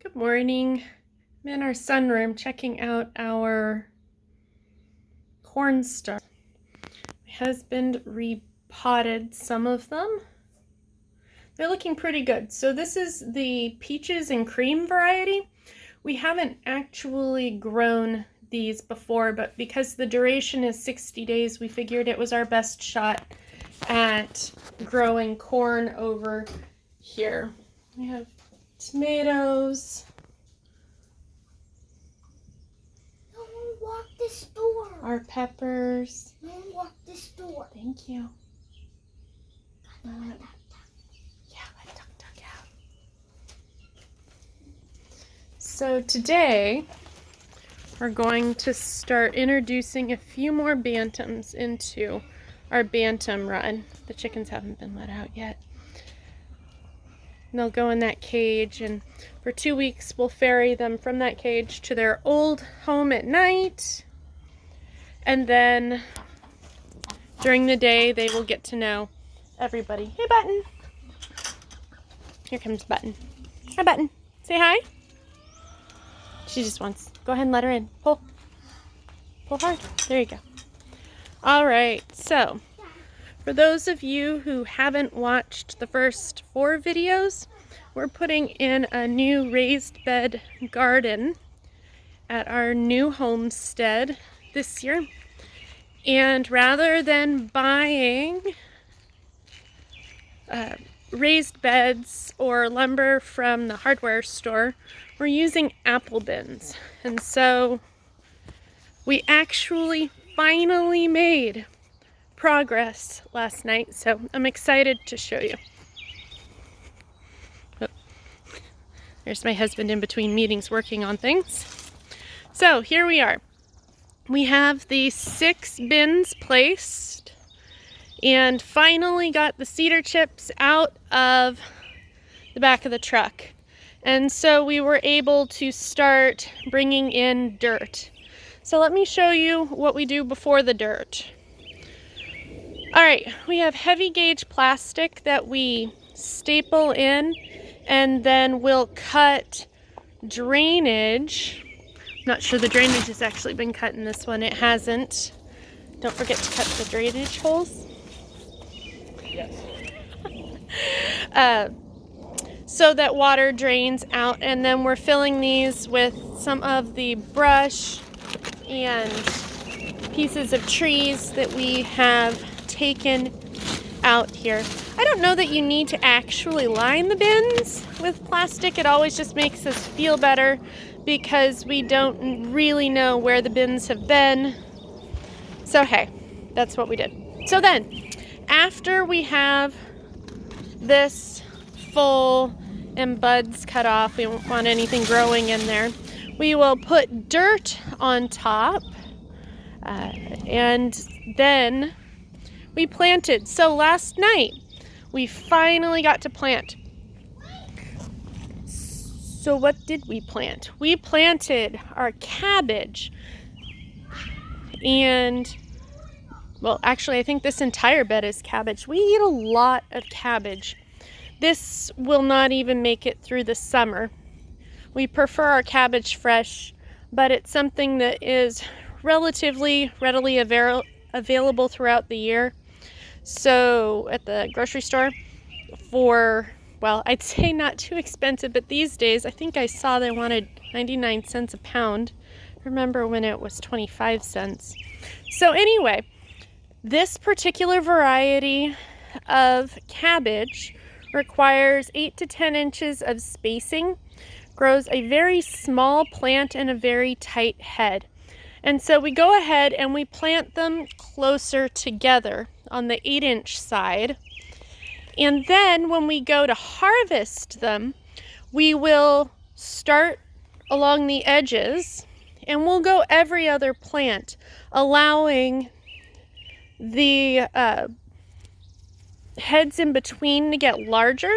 Good morning. I'm in our sunroom checking out our corn stalks. My husband repotted some of them. They're looking pretty good. So this is the peaches and cream variety. We haven't actually grown these before, but because the duration is 60 days, we figured it was our best shot at growing corn over here. We have tomatoes. No one walk this door. Our peppers. No one walk this door. Thank you. Yeah, let Duck out. So today we're going to start introducing a few more bantams into our bantam run. The chickens haven't been let out yet. And they'll go in that cage, and for 2 weeks we'll ferry them from that cage to their old home at night. And then during the day they will get to know everybody. Hey, Button. Here comes Button. Hi, Button. Say hi. She just wants. Go ahead and let her in. Pull. Pull hard. There you go. All right. So, for those of you who haven't watched the first 4 videos, we're putting in a new raised bed garden at our new homestead this year. And rather than buying raised beds or lumber from the hardware store, we're using apple bins. And so we actually finally made progress last night, so I'm excited to show you. Oh, there's my husband in between meetings working on things. So here we are. We have the 6 bins placed and finally got the cedar chips out of the back of the truck. And so we were able to start bringing in dirt. So let me show you what we do before the dirt. All right, we have heavy gauge plastic that we staple in, and then we'll cut drainage. I'm not sure the drainage has actually been cut in this one. It hasn't. Don't forget to cut the drainage holes. Yes. So that water drains out, and then we're filling these with some of the brush and pieces of trees that we have taken out here. I don't know that you need to actually line the bins with plastic. It always just makes us feel better because we don't really know where the bins have been. So hey, that's what we did. So then, after we have this full and buds cut off, we don't want anything growing in there, we will put dirt on top, and then we planted. So last night we finally got to plant. So what did we plant? We planted our cabbage, and well, actually I think this entire bed is cabbage. We eat a lot of cabbage. This will not even make it through the summer. We prefer our cabbage fresh, but it's something that is relatively readily available throughout the year. So at the grocery store for, well, I'd say not too expensive, but these days I think I saw they wanted 99 cents a pound. Remember when it was 25 cents. So anyway, this particular variety of cabbage requires 8 to 10 inches of spacing, grows a very small plant and a very tight head. And so we go ahead and we plant them closer together on the 8-inch side. And then when we go to harvest them, we will start along the edges and we'll go every other plant, allowing the heads in between to get larger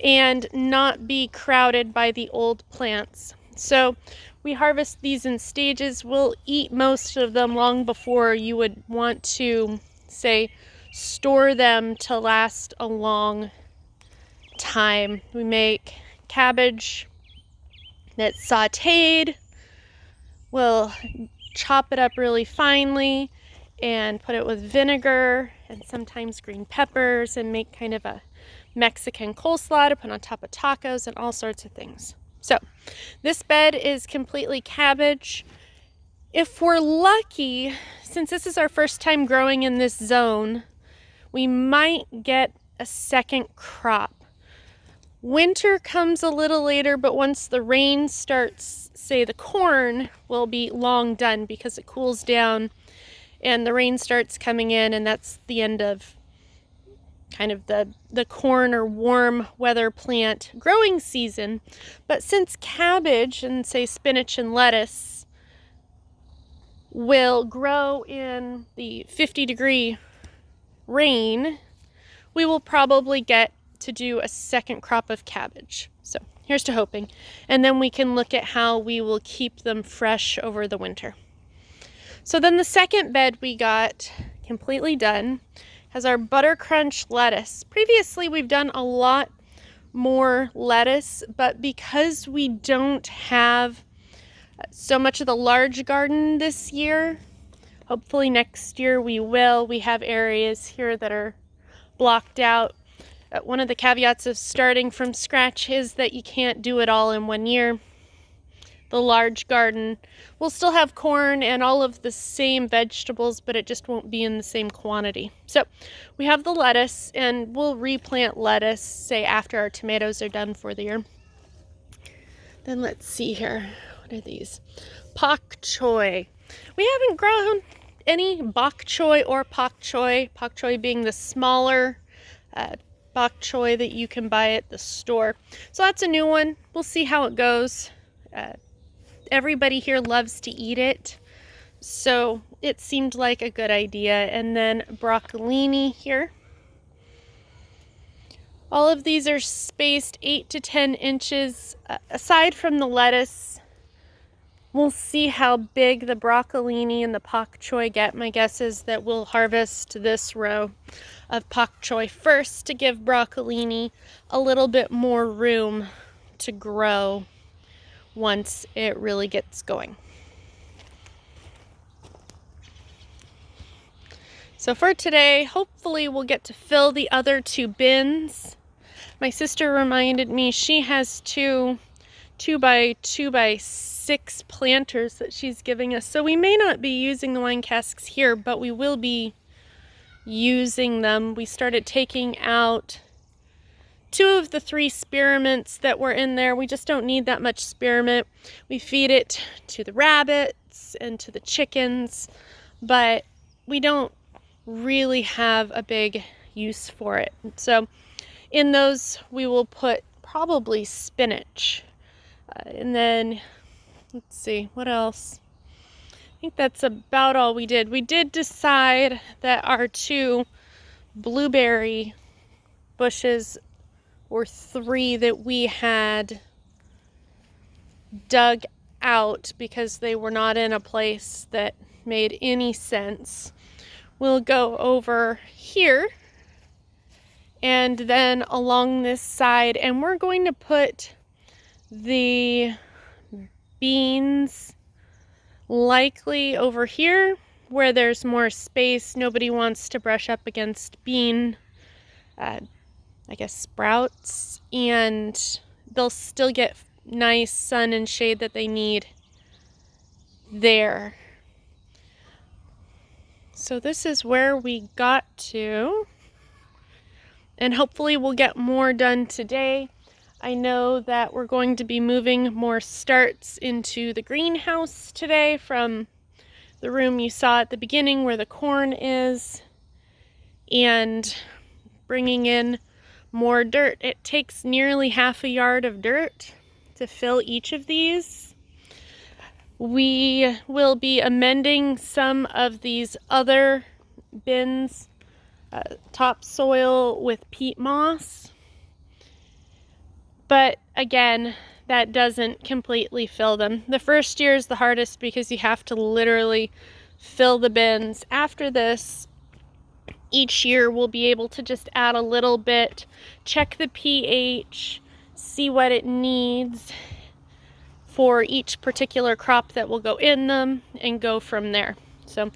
and not be crowded by the old plants. So we harvest these in stages. We'll eat most of them long before you would want to, say, store them to last a long time. We make cabbage that's sauteed. We'll chop it up really finely and put it with vinegar and sometimes green peppers and make kind of a Mexican coleslaw to put on top of tacos and all sorts of things. So this bed is completely cabbage. If we're lucky, since this is our first time growing in this zone, we might get a second crop. Winter comes a little later, but once the rain starts, say the corn will be long done because it cools down and the rain starts coming in, and that's the end of kind of the corn or warm weather plant growing season. But since cabbage and say spinach and lettuce will grow in the 50-degree rain, we will probably get to do a second crop of cabbage. So here's to hoping. And then we can look at how we will keep them fresh over the winter. So then the second bed we got completely done has our Butter Crunch lettuce. Previously we've done a lot more lettuce, but because we don't have so much of the large garden this year, hopefully next year we will. We have areas here that are blocked out. One of the caveats of starting from scratch is that you can't do it all in one year. The large garden will still have corn and all of the same vegetables, but it just won't be in the same quantity. So we have the lettuce, and we'll replant lettuce, say after our tomatoes are done for the year. Then let's see here. What are these? Pak choi. We haven't grown any bok choy or pak choi. Pak choi being the smaller bok choy that you can buy at the store. So that's a new one. We'll see how it goes. Everybody here loves to eat it, so it seemed like a good idea. And then broccolini here. All of these are spaced 8 to 10 inches. Aside from the lettuce, we'll see how big the broccolini and the pak choi get. My guess is that we'll harvest this row of pak choi first to give broccolini a little bit more room to grow once it really gets going. So for today, hopefully we'll get to fill the other 2 bins. My sister reminded me she has 2 2x2x6 planters that she's giving us. So we may not be using the wine casks here, but we will be using them. We started taking out 2 of the 3 spearmints that were in there. We just don't need that much spearmint. We feed it to the rabbits and to the chickens, but we don't really have a big use for it. So in those we will put probably spinach. And then let's see, what else? I think that's about all we did. We did decide that our 2 blueberry bushes, or 3 that we had dug out because they were not in a place that made any sense, we'll go over here and then along this side, and we're going to put the beans likely over here where there's more space. Nobody wants to brush up against bean I guess sprouts, and they'll still get nice sun and shade that they need there. So this is where we got to, and hopefully we'll get more done today. I know that we're going to be moving more starts into the greenhouse today from the room you saw at the beginning where the corn is, and bringing in more dirt. It takes nearly half a yard of dirt to fill each of these. We will be amending some of these other bins, topsoil with peat moss. But again, that doesn't completely fill them. The first year is the hardest because you have to literally fill the bins. After this, each year we'll be able to just add a little bit, check the pH, see what it needs for each particular crop that will go in them and go from there. So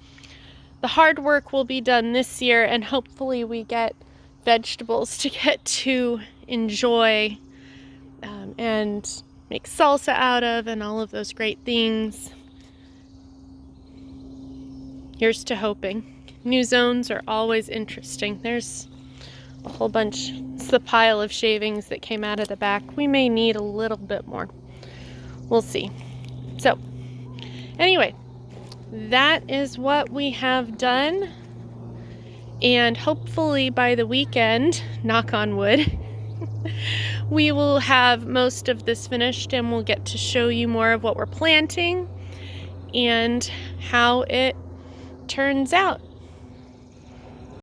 the hard work will be done this year, and hopefully we get vegetables to get to enjoy and make salsa out of and all of those great things. Here's to hoping. New zones are always interesting. There's a whole bunch. It's the pile of shavings that came out of the back. We may need a little bit more. We'll see. So anyway, that is what we have done. And hopefully by the weekend, knock on wood, we will have most of this finished and we'll get to show you more of what we're planting and how it turns out.